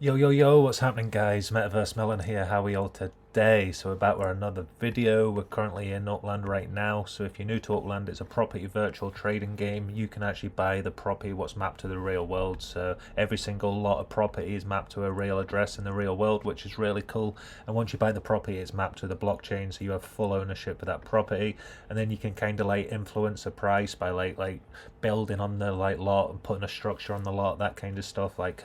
Yo, yo, yo, what's happening, guys? Metaversemillen here. How are we all today? So, we're back with another video. We're currently in Upland right now. So, if you're new to Upland, it's a property virtual trading game. You can actually buy the property what's mapped to the real world. So, every single lot of property is mapped to a real address in the real world, which is really cool. And once you buy the property, it's mapped to the blockchain, so you have full ownership of that property. And then you can kind of like influence the price by like building on the like lot and putting a structure on the lot, that kind of stuff, like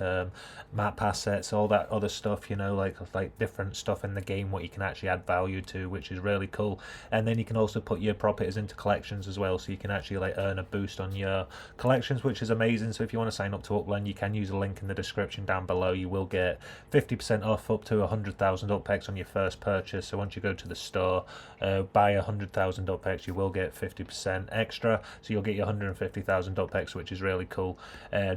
map assets, all that other stuff, like different stuff in the game what you can actually add value to, which is really cool. And then you can also put your properties into collections as well, so you can actually like earn a boost on your collections, which is amazing. So if you want to sign up to Upland, you can use a link in the description down below. You will get 50% off up to 100,000 UPX on your first purchase. So once you go to the store, buy 100,000 UPX, you will get 50% extra, so you'll get your 150,000 UPX, which is really cool,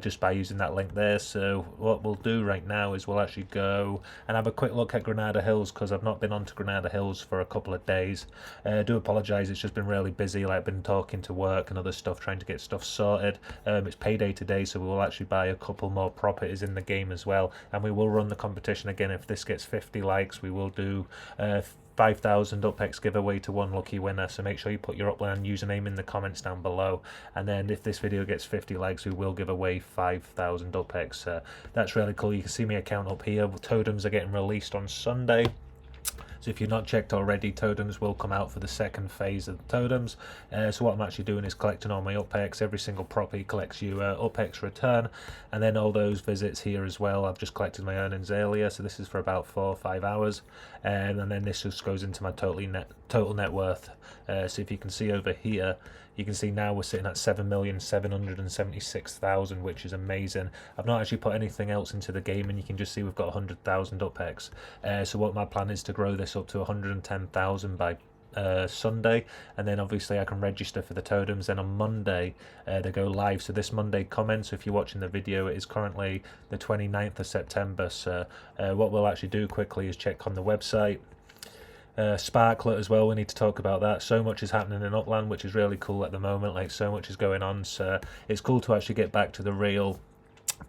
just by using that link there. So what we'll do right now is we'll actually go and have a quick look at Granada Hills, because I've not been on to Granada Hills for a couple of days. I do apologise, it's just been really busy, like I've been talking to work and other stuff, trying to get stuff sorted. It's payday today, so we will actually buy a couple more properties in the game as well, and we will run the competition again. If this gets 50 likes, we will do 5,000 UPX giveaway to one lucky winner. So make sure you put your Upland username in the comments down below, and then if this video gets 50 likes, we will give away 5,000 UPX. That's really cool. You can see my account up here. Totems are getting released on Sunday. So if you're not checked already, totems will come out for the second phase of the totems. So what I'm actually doing is collecting all my UPX. Every single property collects you UPX return, and then all those visits here as well. I've just collected my earnings earlier, so this is for about 4 or 5 hours, and then this just goes into my total net worth. So if you can see over here, you can see now we're sitting at 7,776,000, which is amazing. I've not actually put anything else into the game, and you can just see we've got 100,000 UPX. So what my plan is to grow this up to 110,000 by Sunday, and then obviously I can register for the totems. Then on Monday they go live, so this Monday coming, so if you're watching the video, it is currently the 29th of September. So what we'll actually do quickly is check on the website. Sparklet as well, we need to talk about that. So much is happening in Upland, which is really cool at the moment. Like, so much is going on, so it's cool to actually get back to the real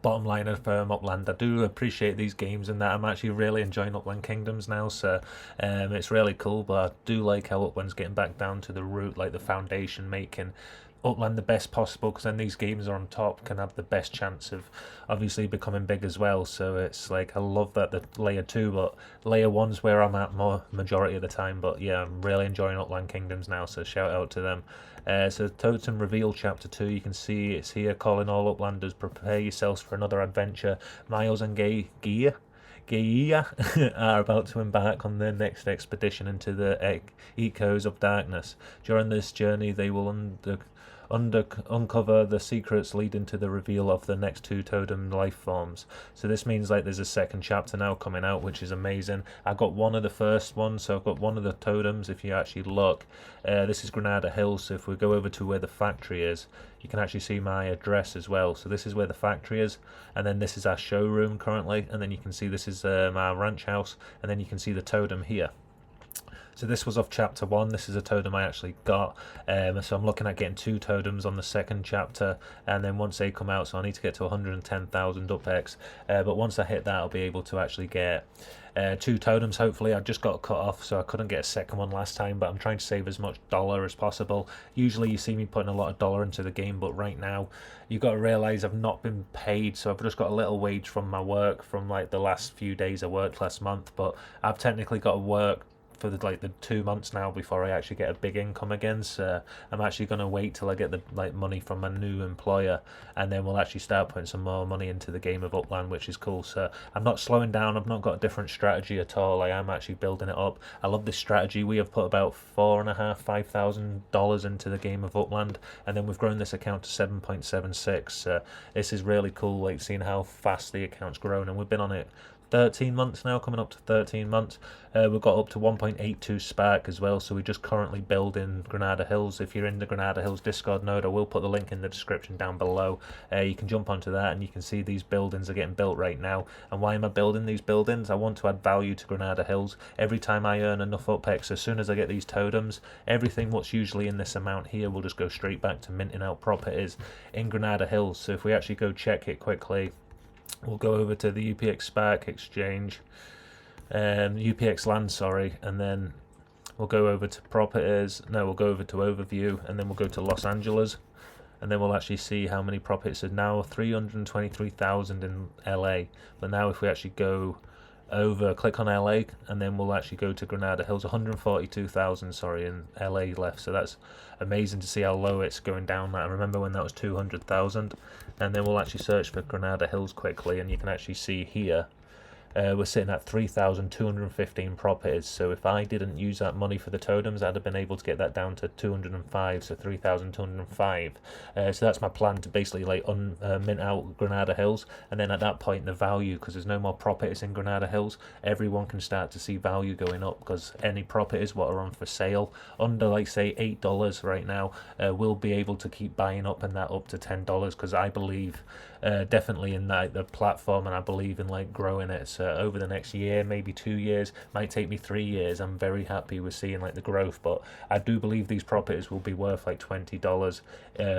bottom line of Upland. I do appreciate these games and that. I'm actually really enjoying Upland Kingdoms now, so it's really cool. But I do like how Upland's getting back down to the root, like the foundation, making Upland the best possible, because then these games are on top can have the best chance of obviously becoming big as well. So it's like, I love that the layer 2, but layer 1's where I'm at more majority of the time. But yeah, I'm really enjoying Upland Kingdoms now, so shout out to them. So Totem Reveal Chapter 2, you can see it's here, calling all Uplanders, prepare yourselves for another adventure. Miles and Gaia are about to embark on their next expedition into the echoes of darkness. During this journey, they will uncover the secrets leading to the reveal of the next 2 totem life forms. So this means like there's a second chapter now coming out, which is amazing. I got one of the first ones, so I've got one of the totems. If you actually look, this is Granada Hills, so if we go over to where the factory is, you can actually see my address as well. So this is where the factory is, and then this is our showroom currently, and then you can see this is our ranch house, and then you can see the totem here. So this was off chapter 1. This is a totem I actually got. So I'm looking at getting 2 totems on the second chapter, and then once they come out, so I need to get to 110,000 UPX. But once I hit that, I'll be able to actually get 2 totems, hopefully. I just got cut off, so I couldn't get a second one last time, but I'm trying to save as much dollar as possible. Usually you see me putting a lot of dollar into the game, but right now you've got to realise I've not been paid, so I've just got a little wage from my work from like the last few days I worked last month, but I've technically got to work for the 2 months now before I actually get a big income again. So I'm actually going to wait till I get the money from my new employer, and then we'll actually start putting some more money into the game of Upland, which is cool. So I'm not slowing down. I've not got a different strategy at all. I am actually building it up. I love this strategy. We have put about $4,500 into the game of Upland, and then we've grown this account to 7.76. This is really cool, like seeing how fast the account's grown, and we've been on it 13 months now, coming up to 13 months. We've got up to 1.82 Spark as well, so we're just currently building Granada Hills. If you're in the Granada Hills Discord node, I will put the link in the description down below. You can jump onto that, and you can see these buildings are getting built right now. And why am I building these buildings? I want to add value to Granada Hills. Every time I earn enough UPX, as soon as I get these totems, everything what's usually in this amount here will just go straight back to minting out properties in Granada Hills. So if we actually go check it quickly, We'll go over to the UPX Spark Exchange, UPX Land, sorry, and then we'll go over to properties. No, we'll go over to overview, and then we'll go to Los Angeles, and then we'll actually see how many properties are now 323,000 in LA. But now if we actually go over, click on LA, and then we'll actually go to Granada Hills, 142,000, sorry, in LA left. So that's amazing to see how low it's going down. I remember when that was 200,000. And then we'll actually search for Granada Hills quickly, and you can actually see here we're sitting at 3,215 properties. So if I didn't use that money for the totems, I'd have been able to get that down to 205, so 3,205. So that's my plan, to basically like mint out Granada Hills, and then at that point the value, because there's no more properties in Granada Hills, everyone can start to see value going up, because any properties what are on for sale under like say $8 right now will be able to keep buying up, and that up to $10, because I believe definitely in the platform, and I believe in like growing it. So over the next year, maybe 2 years, might take me 3 years, I'm very happy with seeing like the growth. But I do believe these properties will be worth like $20.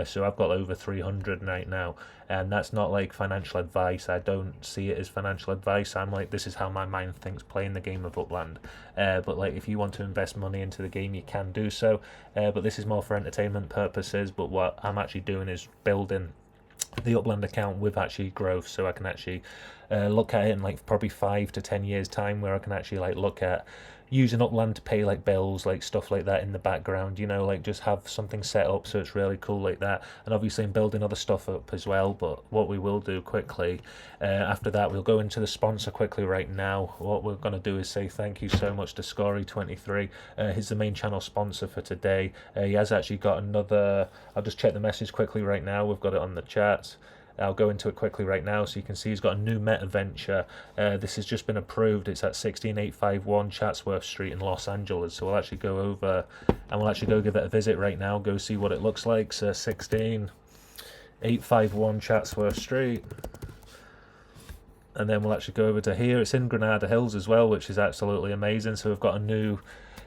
So I've got over 300 right now, and that's not like financial advice. I don't see it as financial advice. I'm like, this is how my mind thinks playing the game of Upland. But like, if you want to invest money into the game, you can do so, but this is more for entertainment purposes. But what I'm actually doing is building the Upland account with actually growth, so I can actually look at it in like probably 5 to 10 years time, where I can actually like look at using Upland to pay like bills, like stuff like that in the background, you know, like just have something set up so it's really cool like that. And obviously I'm building other stuff up as well. But what we will do quickly after that, we'll go into the sponsor quickly right now. What we're going to do is say thank you so much to Scory23. He's the main channel sponsor for today. He has actually got another, I'll just check the message quickly right now, we've got it on the chat. I'll go into it quickly right now, so you can see he's got a new meta venture. This has just been approved. It's at 16851 Chatsworth Street in Los Angeles. So we'll actually go over and we'll actually go give it a visit right now, go see what it looks like. So 16851 Chatsworth Street. And then we'll actually go over to here. It's in Granada Hills as well, which is absolutely amazing. So we've got a new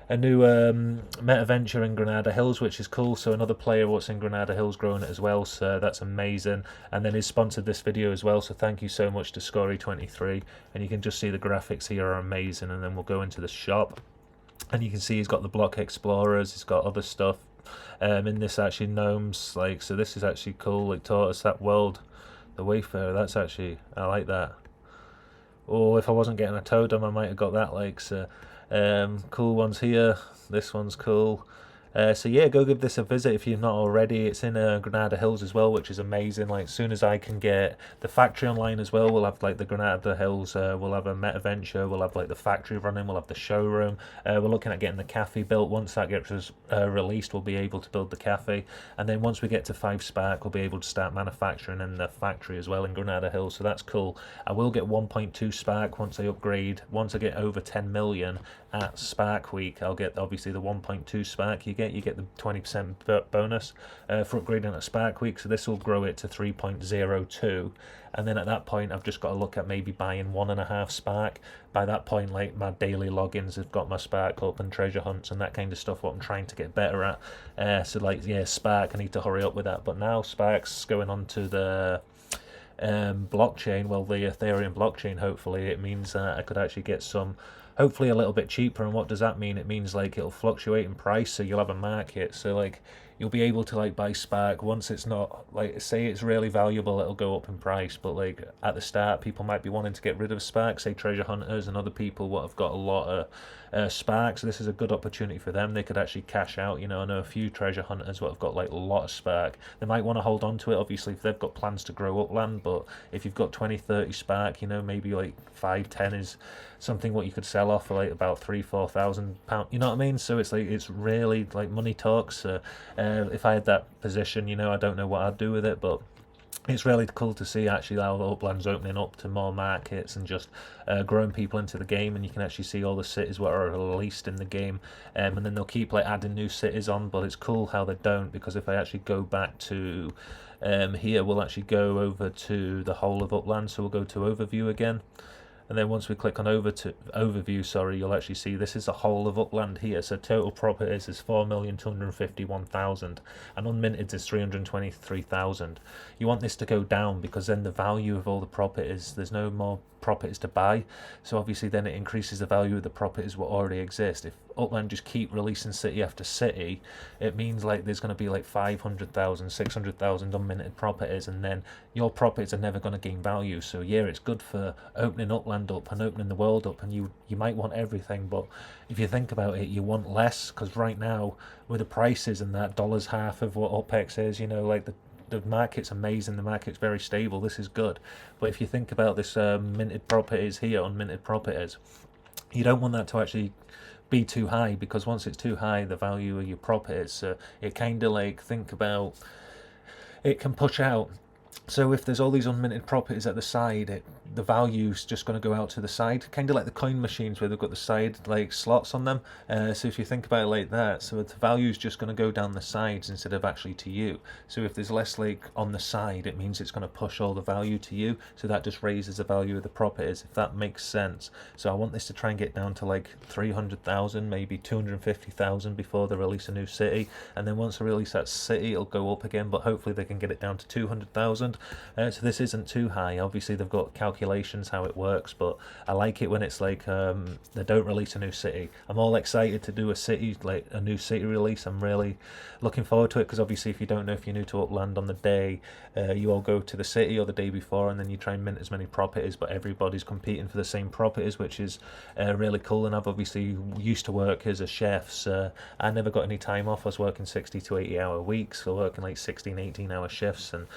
meta venture in Granada Hills, which is cool. So another player what's in Granada Hills growing it as well, so that's amazing. And then he's sponsored this video as well, so thank you so much to Scory23. And you can just see the graphics here are amazing. And then we'll go into the shop, and you can see he's got the block explorers, he's got other stuff in this actually gnomes, like, so this is actually cool, like taught us that world, the Wayfarer. That's actually, I like that. Or if I wasn't getting a totem, I might have got that, like, so cool ones here. This one's cool. So yeah, go give this a visit if you've not already. It's in Granada Hills as well, which is amazing. Like, as soon as I can get the factory online as well, we'll have like the Granada Hills, we'll have a meta venture, we'll have like the factory running, we'll have the showroom. We're looking at getting the cafe built. Once that gets released, we'll be able to build the cafe, and then once we get to 5 Spark, we'll be able to start manufacturing in the factory as well in Granada Hills. So that's cool. I will get 1.2 Spark once I upgrade. Once I get over 10 million at Spark Week, I'll get obviously the 1.2 Spark. You get the 20% bonus for upgrading at Spark Week, so this will grow it to 3.02, and then at that point I've just got to look at maybe buying 1.5 Spark. By that point, like, my daily logins have got my Spark up and treasure hunts and that kind of stuff, what I'm trying to get better at. So like, yeah, Spark, I need to hurry up with that. But now Spark's going on to the blockchain, well, the Ethereum blockchain. Hopefully it means that I could actually get some, hopefully a little bit cheaper. And what does that mean? It means like it'll fluctuate in price, so you'll have a market. So like, you'll be able to like buy Spark once it's not, like, say it's really valuable, it'll go up in price. But like at the start, people might be wanting to get rid of Spark, say treasure hunters and other people what have got a lot of Spark. So this is a good opportunity for them. They could actually cash out. You know, I know a few treasure hunters what have got like a lot of Spark. They might want to hold on to it, obviously, if they've got plans to grow Upland. But if you've got 20-30 Spark, you know, maybe like 5-10 is something what you could sell off for like about £3,000-4,000, you know what I mean? So it's like, it's really like money talks. If I had that position, you know, I don't know what I'd do with it, but it's really cool to see actually how the Upland's opening up to more markets and just growing people into the game. And you can actually see all the cities what are released in the game, and then they'll keep like adding new cities on. But it's cool how they don't, because if I actually go back to here, we'll actually go over to the whole of Upland. So we'll go to overview again, And then once we click on overview, sorry, you'll actually see this is the whole of Upland here. So total properties is 4,251,000 and unminted is 323,000. You want this to go down because then the value of all the properties, there's no more properties to buy, so obviously then it increases the value of the properties what already exist. If Upland just keep releasing city after city, it means like there's going to be like 500,000, 600,000 unminted properties, and then your properties are never going to gain value. So yeah, it's good for opening Upland up and opening the world up, and you might want everything, but if you think about it, you want less, because right now with the prices and that, dollar's half of what UpX is, like the market's amazing, the market's very stable, this is good. But if you think about this minted properties here, unminted properties, you don't want that to actually be too high, because once it's too high, the value of your properties, it kind of like, think about, it can push out. So if there's all these unminted properties at the side, the value's just going to go out to the side, kind of like the coin machines where they've got the side like slots on them. So if you think about it like that, so the value's just going to go down the sides instead of actually to you. So if there's less like on the side, it means it's going to push all the value to you. So that just raises the value of the properties, if that makes sense. So I want this to try and get down to like 300,000, maybe 250,000 before they release a new city. And then once they release that city, it'll go up again, but hopefully they can get it down to 200,000. So this isn't too high. Obviously they've got calculations how it works, but I like it when it's like they don't release a new city. I'm all excited to do a city, like a new city release. I'm really looking forward to it, because obviously if you don't know, if you're new to Upland, on the day you all go to the city or the day before, and then you try and mint as many properties, but everybody's competing for the same properties, which is really cool. And I've obviously used to work as a chef, so I never got any time off. I was working 60 to 80 hour weeks, so working like 16, 18 hour shifts, and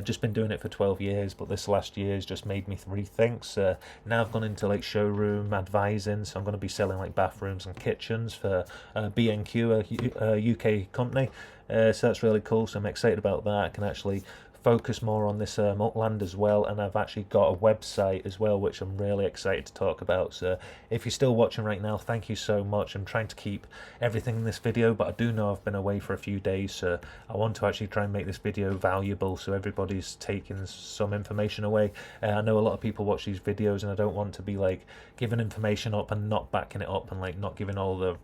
just been doing it for 12 years, but this last year has just made me rethink. So now I've gone into like showroom advising, so I'm going to be selling like bathrooms and kitchens for B&Q, a UK company. So that's really cool, so I'm excited about that. I can actually focus more on this Upland as well, and I've actually got a website as well, which I'm really excited to talk about. So if you're still watching right now, thank you so much. I'm trying to keep everything in this video, but I do know I've been away for a few days, so I want to actually try and make this video valuable so everybody's taking some information away. I know a lot of people watch these videos, and I don't want to be like giving information up and not backing it up, and like not giving all the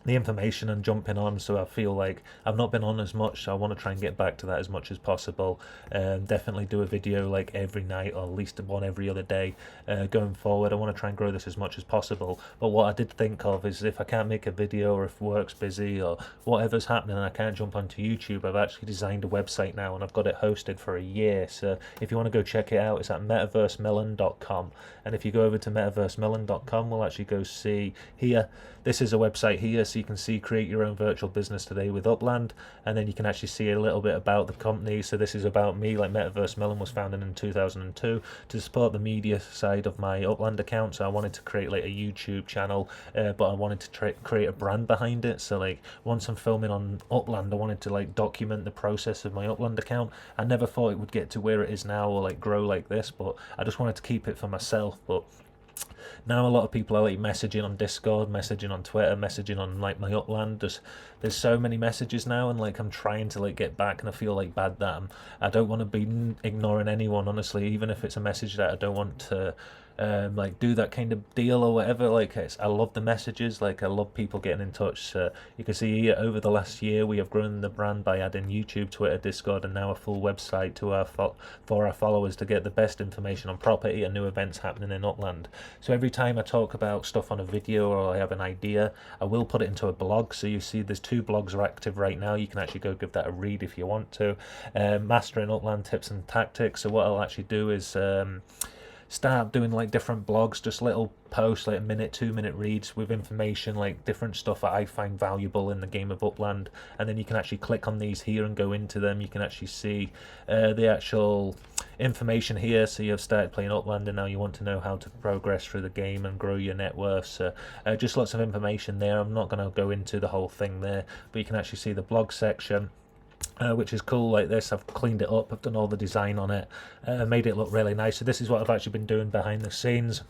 information and jumping on. So I feel like I've not been on as much, so I want to try and get back to that as much as possible. Definitely do a video like every night, or at least one every other day going forward. I want to try and grow this as much as possible. But what I did think of is, if I can't make a video, or if work's busy or whatever's happening and I can't jump onto YouTube, I've actually designed a website now, and I've got it hosted for a year. So if you want to go check it out, it's at Metaversemillen.com. And if you go over to Metaversemillen.com, we'll actually go see here, this is a website here, so you can see create your own virtual business today with Upland, and then you can actually see a little bit about the company. So this is about me. Like, Metaversemillen was founded in 2002 to support the media side of my Upland account. So I wanted to create like a YouTube channel, but I wanted to create a brand behind it. So like, once I'm filming on Upland, I wanted to like document the process of my Upland account. I never thought it would get to where it is now, or like grow like this, but I just wanted to keep it for myself. But now a lot of people are like messaging on Discord, messaging on Twitter, messaging on like my Upland. There's so many messages now, and like I'm trying to like get back, and I feel like bad that I don't want to be ignoring anyone, honestly, even if it's a message that I don't want to like do that kind of deal or whatever. Like, I love the messages, like I love people getting in touch. So you can see here, over the last year we have grown the brand by adding YouTube, Twitter, Discord, and now a full website to for our followers to get the best information on property and new events happening in Upland. So every time I talk about stuff on a video, or I have an idea, I will put it into a blog. So you see there's 2 blogs are active right now. You can actually go give that a read if you want to. Mastering Upland tips and tactics. So what I'll actually do is start doing like different blogs, just little posts, like 1-minute, 2-minute reads with information, like different stuff that I find valuable in the game of Upland. And then you can actually click on these here and go into them. You can actually see the actual information here. So you have started playing Upland, and now you want to know how to progress through the game and grow your net worth. So just lots of information there. I'm not going to go into the whole thing there, but you can actually see the blog section, which is cool. Like this, I've cleaned it up, I've done all the design on it, made it look really nice. So this is what I've actually been doing behind the scenes,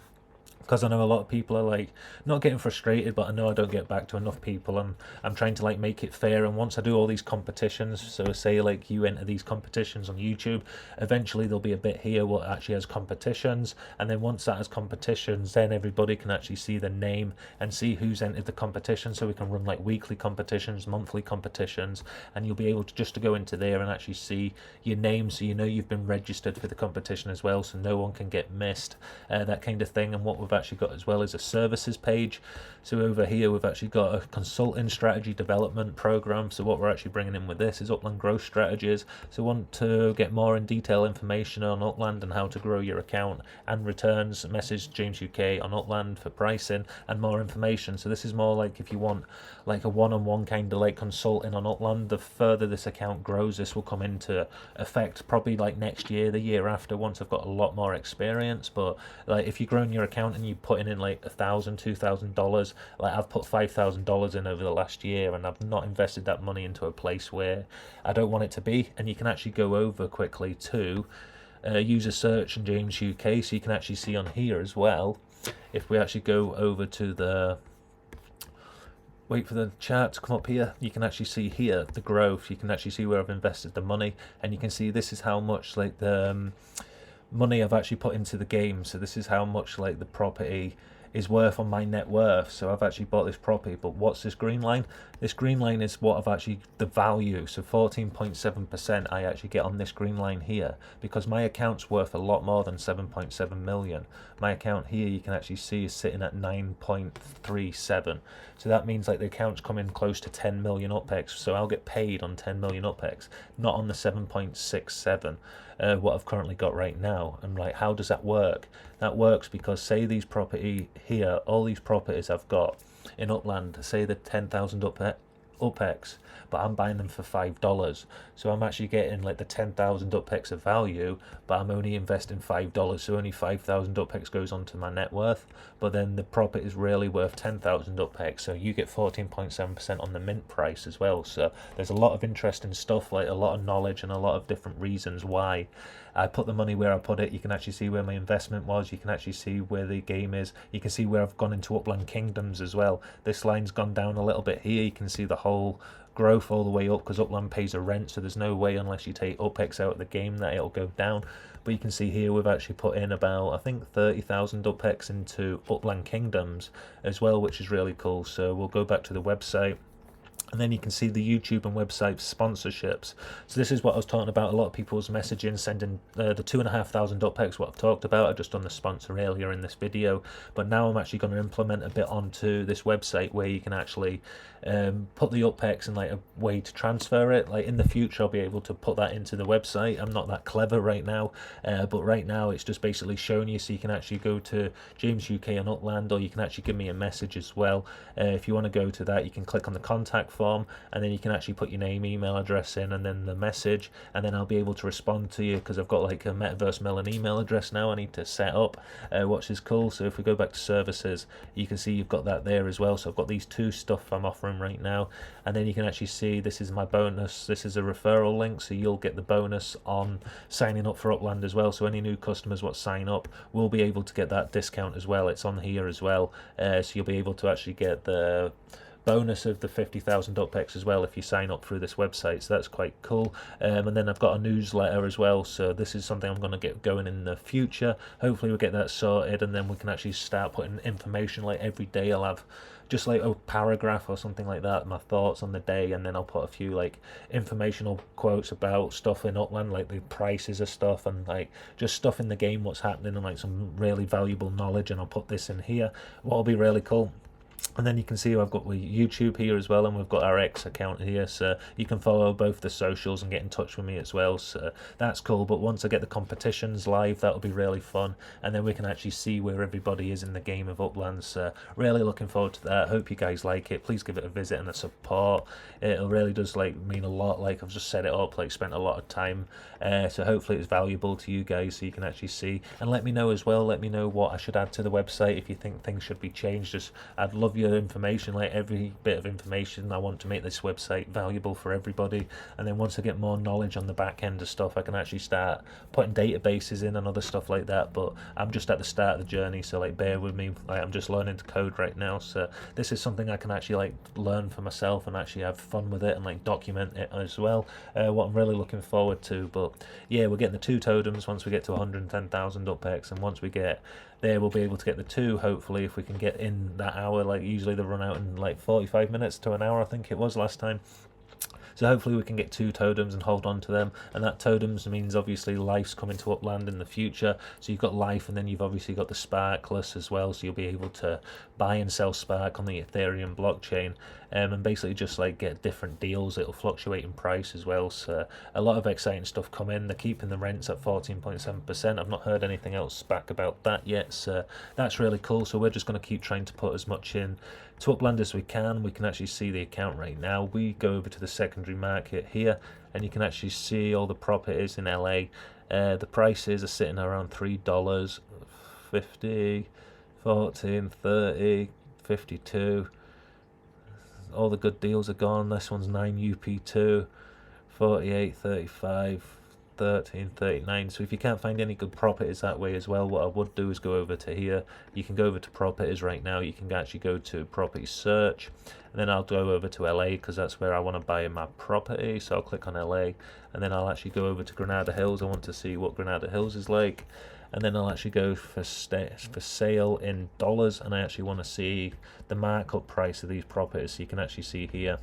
because I know a lot of people are like not getting frustrated, but I know I don't get back to enough people, and I'm trying to like make it fair. And once I do all these competitions, so say like you enter these competitions on YouTube, eventually there'll be a bit here what actually has competitions, and then once that has competitions, then everybody can actually see the name and see who's entered the competition, so we can run like weekly competitions, monthly competitions, and you'll be able to just to go into there and actually see your name, so you know you've been registered for the competition as well, so no one can get missed, that kind of thing. And what we've actually got as well is a services page. So over here we've actually got a consulting strategy development program. So what we're actually bringing in with this is upland growth strategies. So want to get more in detail information on upland and how to grow your account and returns, message James UK on upland for pricing and more information. So this is more like if you want like a one-on-one kind of like consulting on upland, the further this account grows, this will come into effect probably like next year, the year after, once I've got a lot more experience. But like if you're growing your account and you're putting in like $1,000, $2,000, like I've put $5,000 in over the last year, and I've not invested that money into a place where I don't want it to be. And you can actually go over quickly to user search and James UK, so you can actually see on here as well. If we actually go over to the wait for the chart to come up here, you can actually see here the growth. You can actually see where I've invested the money, and you can see this is how much like the money I've actually put into the game. So this is how much like the property is worth on my net worth. So I've actually bought this property, but what's this green line? This green line is what I've actually, the value. So 14.7% I actually get on this green line here, because my account's worth a lot more than 7.7 million. My account here, you can actually see, is sitting at 9.37. So that means like the account's coming close to 10 million UPEX. So I'll get paid on 10 million UPEX, not on the 7.67. What I've currently got right now. And like, how does that work? That works because say these property here, all these properties I've got in upland, say they're 10,000 UPEX, but I'm buying them for $5. So I'm actually getting like the 10,000 UPEX of value, but I'm only investing $5. So only 5,000 UPEX goes onto my net worth. But then the property is really worth 10,000 UPEX. So you get 14.7% on the mint price as well. So there's a lot of interesting stuff, like a lot of knowledge and a lot of different reasons why I put the money where I put it. You can actually see where my investment was. You can actually see where the game is. You can see where I've gone into Upland Kingdoms as well. This line's gone down a little bit here. You can see the whole growth all the way up, because Upland pays a rent, so there's no way unless you take UPEX out of the game that it'll go down. But you can see here we've actually put in about, I think, 30,000 UPEX into Upland Kingdoms as well, which is really cool. So we'll go back to the website. And then you can see the YouTube and website sponsorships. So this is what I was talking about. A lot of people's messaging, sending the 2,500 UPEX, what I've talked about. I've just done the sponsor earlier in this video. But now I'm actually going to implement a bit onto this website where you can actually put the UPEX and like a way to transfer it. Like in the future, I'll be able to put that into the website. I'm not that clever right now. But right now it's just basically showing you, so you can actually go to James UK on Upland, or you can actually give me a message as well. If you want to go to that, you can click on the contact form, and then you can actually put your name, email address in, and then the message, and then I'll be able to respond to you, because I've got like a Metaversemillen email address now I need to set up, which is cool. So if we go back to services, you can see you've got that there as well. So I've got these two stuff I'm offering right now, and then you can actually see this is my bonus. This is a referral link, so you'll get the bonus on signing up for Upland as well. So any new customers what sign up will be able to get that discount as well. It's on here as well, so you'll be able to actually get the bonus of the 50,000 UPEX as well if you sign up through this website. So that's quite cool. And then I've got a newsletter as well, so this is something I'm going to get going in the future. Hopefully we'll get that sorted, and then we can actually start putting information. Like every day I'll have just like a paragraph or something like that, my thoughts on the day, and then I'll put a few like informational quotes about stuff in Upland, like the prices of stuff and like just stuff in the game, what's happening, and like some really valuable knowledge. And I'll put this in here, what will be really cool. And then you can see I've got YouTube here as well, and we've got our X account here, so you can follow both the socials and get in touch with me as well. So that's cool. But once I get the competitions live, that'll be really fun, and then we can actually see where everybody is in the game of Uplands. So really looking forward to that. Hope you guys like it. Please give it a visit and a support. It really does like mean a lot. Like I've just set it up, like spent a lot of time, so hopefully it's valuable to you guys, so you can actually see. And let me know as well. Let me know what I should add to the website if you think things should be changed. I'd love of your information, like every bit of information. I want to make this website valuable for everybody, and then once I get more knowledge on the back end of stuff, I can actually start putting databases in and other stuff like that. But I'm just at the start of the journey, so like bear with me. Like, I'm just learning to code right now, so this is something I can actually like learn for myself and actually have fun with it and like document it as well. What I'm really looking forward to. But yeah, we're getting the 2 totems once we get to 110,000 UpX, and once we get there, we'll be able to get the 2, hopefully, if we can get in that hour. Like usually they run out in like 45 minutes to an hour, I think it was last time. So hopefully we can get 2 totems and hold on to them, and that totems means obviously life's coming to Upland in the future. So you've got life, and then you've obviously got the Sparkless as well, so you'll be able to buy and sell Spark on the Ethereum blockchain, and basically just like get different deals. It'll fluctuate in price as well, so a lot of exciting stuff come in. They're keeping the rents at 14.7%. I've not heard anything else back about that yet, so that's really cool. So we're just going to keep trying to put as much in to Upland as we can. We can actually see the account right now. We go over to the secondary market here, and you can actually see all the properties in LA. The prices are sitting around $3, 50, 14, 30, 52. All the good deals are gone. This one's 9 UP2, 48, 35, 13, 39. So if you can't find any good properties that way as well, what I would do is go over to here. You can go over to properties right now. You can actually go to property search, and then I'll go over to LA because that's where I want to buy my property. So I'll click on LA, and then I'll actually go over to Granada Hills. I want to see what Granada Hills is like, and then I'll actually go for sale in dollars, and I actually want to see the markup price of these properties. So you can actually see here,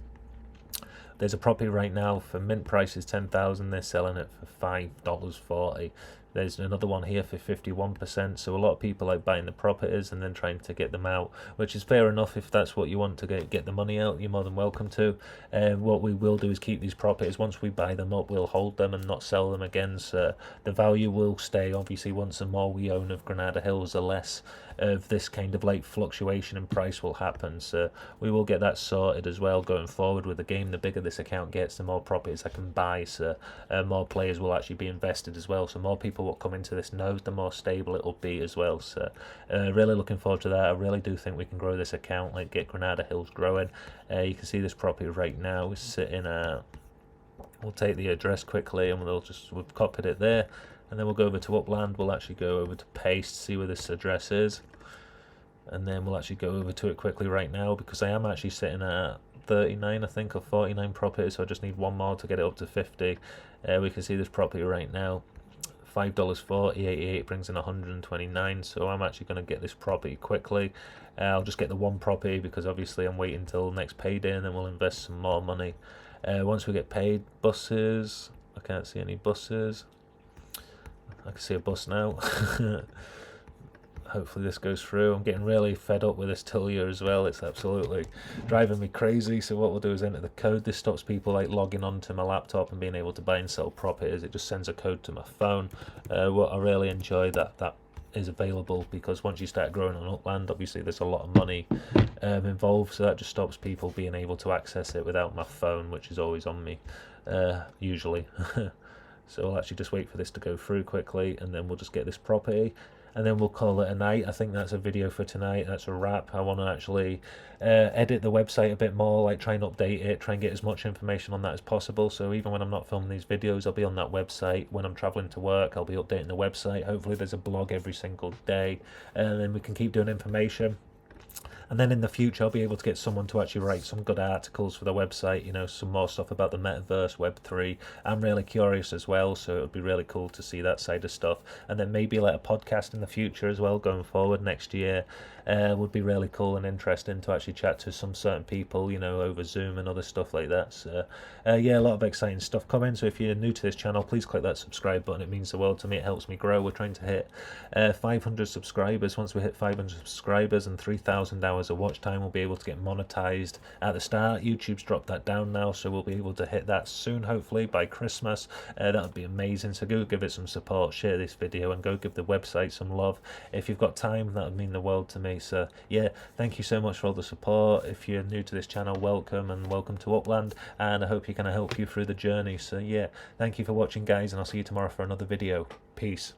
there's a property right now for mint price is 10,000. They're selling it for $5.40. There's another one here for 51%. So a lot of people like buying the properties and then trying to get them out, which is fair enough. If that's what you want to get the money out, you're more than welcome to. What we will do is keep these properties. Once we buy them up, we'll hold them and not sell them again. So the value will stay. Obviously, once the more we own of Granada Hills, the less of this kind of like fluctuation in price will happen. So we will get that sorted as well going forward with the game. The bigger this account gets, the more properties I can buy, so more players will actually be invested as well. So more people will come into this node, the more stable it will be as well. So really looking forward to that. I really do think we can grow this account, like get Granada Hills growing. You can see this property right now is sitting at, we'll take the address quickly and we've copied it there, and then we'll go over to Upland. We'll actually go over to paste, see where this address is, and then we'll actually go over to it quickly right now because I am actually sitting at 39, I think, or 49 properties, so I just need one more to get it up to 50. We can see this property right now, $5.40, 88 brings in 129. So I'm actually going to get this property quickly. I'll just get the one property because obviously I'm waiting until next payday, and then we'll invest some more money. Once we get paid, buses, I can't see any buses. I can see a bus now. Hopefully this goes through. I'm getting really fed up with this Tilia as well. It's absolutely driving me crazy. So what we'll do is enter the code. This stops people like logging onto my laptop and being able to buy and sell properties. It just sends a code to my phone. What I really enjoy that is available, because once you start growing on Upland, obviously there's a lot of money involved, so that just stops people being able to access it without my phone, which is always on me usually. So I'll actually just wait for this to go through quickly, and then we'll just get this property, and then we'll call it a night. I think that's a video for tonight. That's a wrap. I want to actually edit the website a bit more, like try and update it, try and get as much information on that as possible. So even when I'm not filming these videos, I'll be on that website. When I'm traveling to work, I'll be updating the website. Hopefully there's a blog every single day, and then we can keep doing information. And then in the future, I'll be able to get someone to actually write some good articles for the website, you know, some more stuff about the metaverse, Web3. I'm really curious as well, so it would be really cool to see that side of stuff. And then maybe like a podcast in the future as well, going forward next year. Would be really cool and interesting to actually chat to some certain people, you know, over Zoom and other stuff like that. So yeah, a lot of exciting stuff coming. So if you're new to this channel, please click that subscribe button. It means the world to me. It helps me grow. We're trying to hit 500 subscribers. Once we hit 500 subscribers and 3,000 hours of watch time, we'll be able to get monetized at the start. YouTube's dropped that down now, so we'll be able to hit that soon, hopefully by Christmas. That would be amazing. So go give it some support, share this video, and go give the website some love. If you've got time, that would mean the world to me. So yeah, thank you so much for all the support. If you're new to this channel, welcome, and welcome to Upland, and I hope you're going to help you through the journey. So yeah, thank you for watching, guys, and I'll see you tomorrow for another video. Peace.